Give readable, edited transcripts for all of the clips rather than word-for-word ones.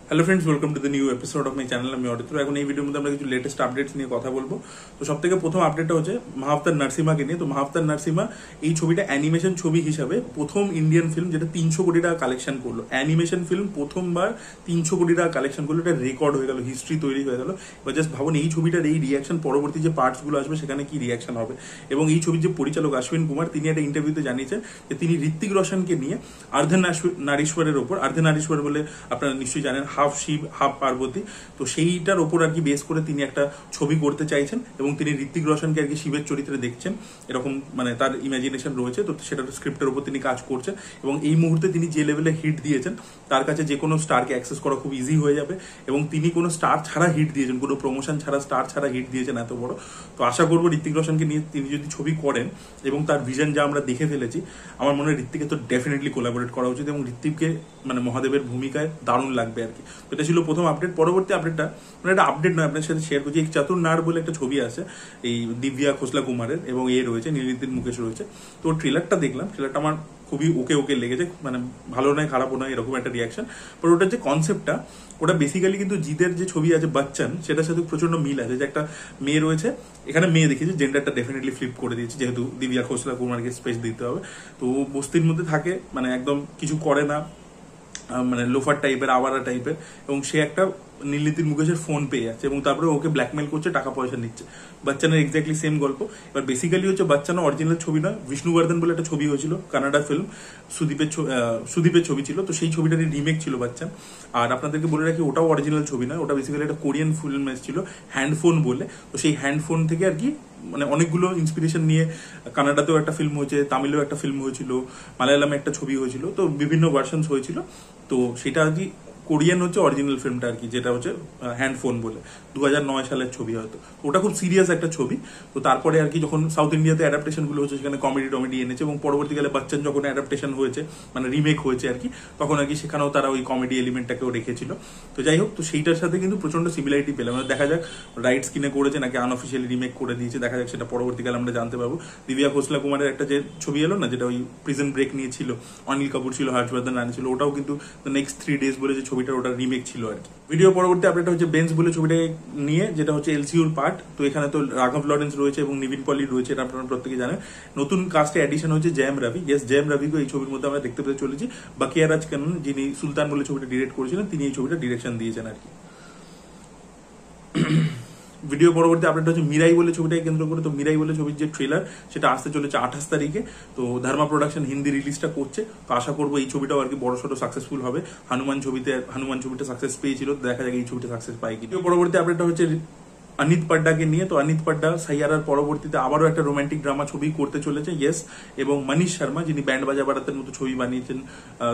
Hello friends, welcome to the new episode of my channel. আমি অরিত্র। এখন এই ভিডিওর মধ্যে আমরা কিছু লেটেস্ট আপডেটস নিয়ে কথা বলবো। তো সব থেকে প্রথম আপডেটটা হচ্ছে মাহাবতার নার্সিমাকে নিয়ে। তো মাহাবতার নার্সিমা এই ছবিটা অ্যানিমেশন ছবি হিসাবে প্রথম ইন্ডিয়ান ফিল্ম যেটা 300 কোটি টাকা কালেকশন করলো। অ্যানিমেশন ফিল্ম প্রথমবার 300 কোটি টাকা কালেকশন করলো। এটা রেকর্ড হয়ে গেল, হিস্ট্রি তৈরি হয়ে গেল। এবার জাস্ট ভাবুন এই ছবিটার এই রিয়াকশন, পরবর্তী যে পার্টসগুলো আসবে সেখানে কি রিয়াকশন হবে। এবং এই ছবির যে পরিচালক অশ্বিন কুমার, তিনি একটা ইন্টারভিউতে জানিয়েছেন যে তিনি ঋত্বিক রোশনকে নিয়ে আর্ধনারীশ্বরের ওপর, আর্ধনারীশ্বর বলে আপনারা নিশ্চয়ই জানেন, হাফ শিব হাফ পার্বতী, তো সেইটার ওপর আর কি বেস করে তিনি একটা ছবি করতে চাইছেন এবং তিনি ঋত্বিক রোশনকে আর কি শিবের চরিত্রে দেখছেন, এরকম মানে তার ইমাজিনেশন রয়েছে। তো সেটার স্ক্রিপ্টের উপর তিনি কাজ করছেন এবং এই মুহূর্তে তিনি যে লেভেলে হিট দিয়েছেন তার কাছে যে কোনো স্টারকে অ্যাক্সেস করা খুব ইজি হয়ে যাবে। এবং তিনি কোনো স্টার ছাড়া হিট দিয়েছেন, কোনো প্রমোশন ছাড়া, স্টার ছাড়া হিট দিয়েছেন এত বড়। তো আশা করবো ঋত্বিক রোশনকে নিয়ে তিনি যদি ছবি করেন এবং তার ভিশন যা আমরা দেখে ফেলেছি, আমার মনে হয় ঋত্বিকে তো ডেফিনেটলি কোলাবোরেট করা উচিত এবং ঋত্বিককে মানে মহাদেবের ভূমিকায় দারুণ লাগবে আর কি। তো এটা ছিল প্রথম আপডেট। পরবর্তী আপডেটটা মানে একটা আপডেট নয়, আপনার সাথে শেয়ার করছি। চাতুর নাড় বলে একটা ছবি আছে এই দিব্যা খোসলা কুমারের, এবং এ রয়েছে নীলিদিন মুকেশ রয়েছে। তো ট্রেলারটা দেখলাম, ট্রেলারটা আমার খুবই ওকে লেগেছে, মানে ভালো নয় খারাপও নয় এরকম একটা রিয়াকশন। বাট ওটার যে কনসেপ্টটা, ওটা বেসিক্যালি কিন্তু জিদের যে ছবি আছে বচ্চন, সেটার সাথে প্রচন্ড মিল আছে। যে একটা মেয়ে রয়েছে, এখানে মেয়ে দেখিয়েছে, জেন্ডারটা ডেফিনেটলি ফ্লিপ করে দিয়েছে যেহেতু দিব্যা খোসলা কুমারকে স্পেস দিতে হবে। তো বস্তির মধ্যে থাকে, মানে একদম কিছু করে না, মানে লোফার টাইপের, আওয়ারা টাইপের, এবং সে একটা নীলনীতির মুকেশের ফোন পেয়ে যাচ্ছে এবং তারপরে ওকে ব্ল্যাকমেল করছে, টাকা পয়সা নিচ্ছে। বচ্চনের এক্স্যাক্টলি সেম গল্প। এবার বেসিক্যালি হচ্ছে বচ্চন অরিজিনাল ছবি নয়, বিষ্ণুবর্ধন বলে একটা ছবি হয়েছিল, কানাডা ফিল্ম, সুদীপের ছবি ছিল। তো সেই ছবিটারই রিমেক ছিল বচ্চন। আর আপনাদেরকে বলে রাখি, ওটাও অরিজিনাল ছবি নয়, ওটা বেসিক্যালি একটা কোরিয়ান ফিল্ম এসেছিল হ্যান্ডফোন বলে। তো সেই হ্যান্ডফোন থেকে আর কি মানে অনেকগুলো ইন্সপিরেশন নিয়ে কানাডাতেও একটা ফিল্ম হয়েছে, তামিলেও একটা ফিল্ম হয়েছিল, মালায়ালামে একটা ছবি হয়েছিল। তো বিভিন্ন ভার্সনস হয়েছিল। তো সেটা আর কি কোরিয়ান হচ্ছে অরিজিনাল ফিল্মটা আর কি, যেটা হচ্ছে হ্যান্ডফোন বলে, 2009 সালের ছবি হয়তো। তো ওটা খুব সিরিয়াস একটা ছবি। তো তারপরে আর কি যখন সাউথ ইন্ডিয়াতে অ্যাডাপ্টেশন গুলো হচ্ছে, সেখানে কমেডি টমেডি এনেছে এবং পরবর্তীকালে বচ্চন যখন অ্যাডাপ্টেশন হয়েছে, মানে রিমেক হয়েছে আর কি, তখন আর কি সেখানেও তারা ওই কমেডি এলিমেন্টটাকেও রেখেছিল। তো যাই হোক, তো সেইটার সাথে কিন্তু প্রচন্ড সিমিলারিটি পেলাম। দেখা যাক রাইটস কিনে করেছে নাকি আনঅফিসিয়ালি রিমেক করে দিয়েছে, দেখা যাক, সেটা পরবর্তীকালে আমরা জানতে পারবো। দিব্যা খোসলা কুমারের একটা যে ছবি এলো না, যেটা ওই প্রিজন ব্রেক নিয়ে ছিল, অনিল কাপুর ছিল, হর্ষবর্ধন রানি ছিল, ওটাও কিন্তু নেক্সট 3 days বলে যে ছবিটা, ওটা রিমেক ছিল আর কি। ভিডিও পরবর্তী আপডেট হচ্ছে বেঞ্চ বলে ছবিটা নিয়ে, যেটা হচ্ছে এলসিউর পার্ট। তো এখানে তো রাঘব লরেন্স রয়েছে এবং নিবিন পলি রয়েছে, এটা আপনারা প্রত্যেকে জানেন। নতুন কাস্টে অ্যাডিশন হচ্ছে জয়ম রবি। ইয়েস, জয়ম রবিকে এই ছবির মধ্যে আমরা দেখতে পেতে চলেছি। বাকিয়া রাজ কানন, যিনি সুলতান বলে ছবিটা ডিরেক্ট করেছিলেন, তিনি এই ছবিটা ডিরেকশন দিয়েছেন আর কি। ভিডিও পরবর্তী আপডেট হচ্ছে মিরাই বলে ছবিটাকে কেন্দ্র করে। তো মিরাই বলে ছবির যে ট্রেলার, সেটা আসতে চলেছে 28 তারিখে। তো ধর্মা প্রোডাকশন হিন্দি রিলিজটা করছে। তো আশা করবো এই ছবিটাও আর কি বড় সড়ো সাকসেসফুল হবে। হনুমান ছবিটা সাকসেস পেয়েছিল, দেখা যাক এই ছবিটা সাকসেস পায় কি। পরবর্তী আপডেটটা হচ্ছে অনিত পাড্ডাকে নিয়ে। তো অনিত পাড্ডা সাইয়ারার পরবর্তীতে আবারও একটা রোমান্টিক ড্রামা ছবি করতে চলেছে, ইয়েস। এবং মনীষ শর্মা, যিনি ব্যান্ড বাজা বারাতের মতো ছবি বানিয়েছেন,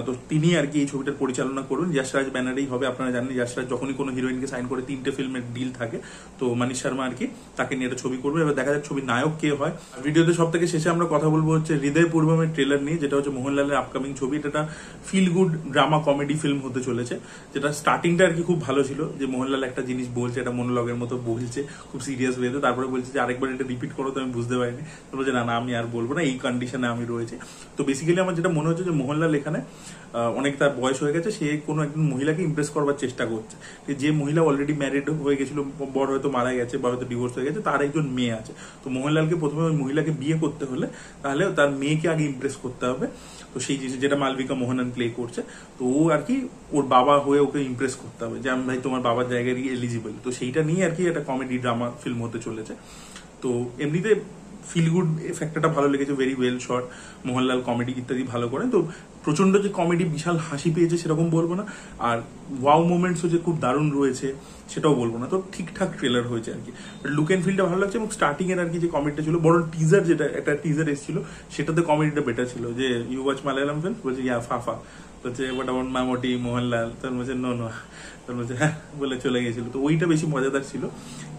তো তিনি আর কি এই ছবিটার পরিচালনা করুন। যশরাজ ব্যানারেই হবে। আপনারা জানেন যশরাজ যখনই কোনো হিরোইনকে সাইন করে 3টে ফিল্মের ডিল থাকে, তো মনীষ শর্মা আর কি তাকে নিয়ে একটা ছবি করবে। এবার দেখা যাক ছবির নায়ক কে হয়। ভিডিওতে সব থেকে শেষে আমরা কথা বলবো হচ্ছে হৃদয় পূর্বমের ট্রেলার নিয়ে, যেটা হচ্ছে মোহনলালের আপকামিং ছবি। এটা feel good drama comedy film হতে চলেছে, যেটা স্টার্টিংটা আর কি খুব ভালো ছিল, যে মোহনলাল একটা জিনিস বলছে, এটা মনোলগের মতো বলছে খুব সিরিয়াস ওয়েতে, তারপরে বলছে যে আরেকবার এটা রিপিট করো, তো আমি বুঝতে পারিনি। তো বলছে না আমি আর বলবো না, এই কন্ডিশনে আমি রয়েছে। তো বেসিক্যালি আমার যেটা মনে হচ্ছে যে মোহনলাল এখানে অনেক তার বয়স হয়ে গেছে, সে কোনো একজন মহিলাকে ইমপ্রেস করবার চেষ্টা করছে। যে মহিলা অলরেডি ম্যারিড হয়ে গেছিল, বড় হয়তো মারা গেছে বা হয়তো ডিভোর্স হয়ে গেছে, তার একজন মেয়ে আছে। তো মোহনলালকে প্রথমে ওই মহিলাকে বিয়ে করতে হলে তাহলে তার মেয়েকে আগে ইমপ্রেস করতে হবে। তো সেই জিনিস যেটা মালবিকা মোহনন প্লে করছে, তো ও আর কি ওর বাবা হয়ে ওকে ইমপ্রেস করতে হবে যে আমি ভাই তোমার বাবার জায়গায় এলিজিবল। তো সেইটা নিয়ে আর কি একটা কমেডি ড্রামা ফিল্ম হতে চলেছে। তো এমনিতে ফিল গুড ফ্যাক্টরটা ভালো লেগেছে, very well shot, Mohanlal comedy ইত্যাদি ভালো করেন। তো প্রচন্ড যে কমেডি বিশাল হাসি পেয়েছে সেরকম বলবো না, আর ওয়াও মোমেন্টসও যে খুব দারুণ রয়েছে সেটাও বলবো না। তো ঠিকঠাক ট্রেলার হয়েছে আর কি। লুক এন্ড ফিলটা ভালো লাগছে এবং স্টার্টিং এর আর কি যে কমেডিটা ছিল, বড় টিজার, যেটা একটা টিজার এসেছিল, সেটাতে কমেডিটা বেটার ছিল। যে ইউ ওয়াচ মালায়ালাম ফিল্ম, বলছে ইয়া ফাফা, বলছে বাট আমার মামটি মোহনলাল, তার বলছে নো, তার বলছে হ্যাঁ বলে চলে গেছিল। তো ওইটা বেশি মজাদার ছিল,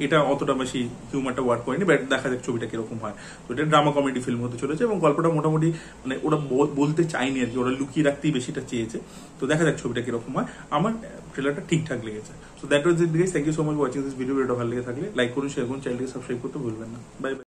এটা অতটা বেশি হিউমারটা ওয়ার্ক করেনি। বাট দেখা যাক ছবিটা কিরকম হয়। তো এটা ড্রামা কমেডি ফিল্ম হতে চলেছে এবং গল্পটা মোটামুটি মানে ওরা বলতে চায়নি আর কি, ওরা লুকিয়ে রাখতেই বেশিটা চেয়েছে। তো দেখা যাক ছবিটা কিরকম হয়। আমার ট্রেলারটা ঠিকঠাক লেগেছে। So that was it guys, thank you so much watching this video. ভালো লেগে থাকলে লাইক করুন, শেয়ার করুন, চ্যানেলকে সাবস্ক্রাইব করতে ভুলবেন না। Bye bye.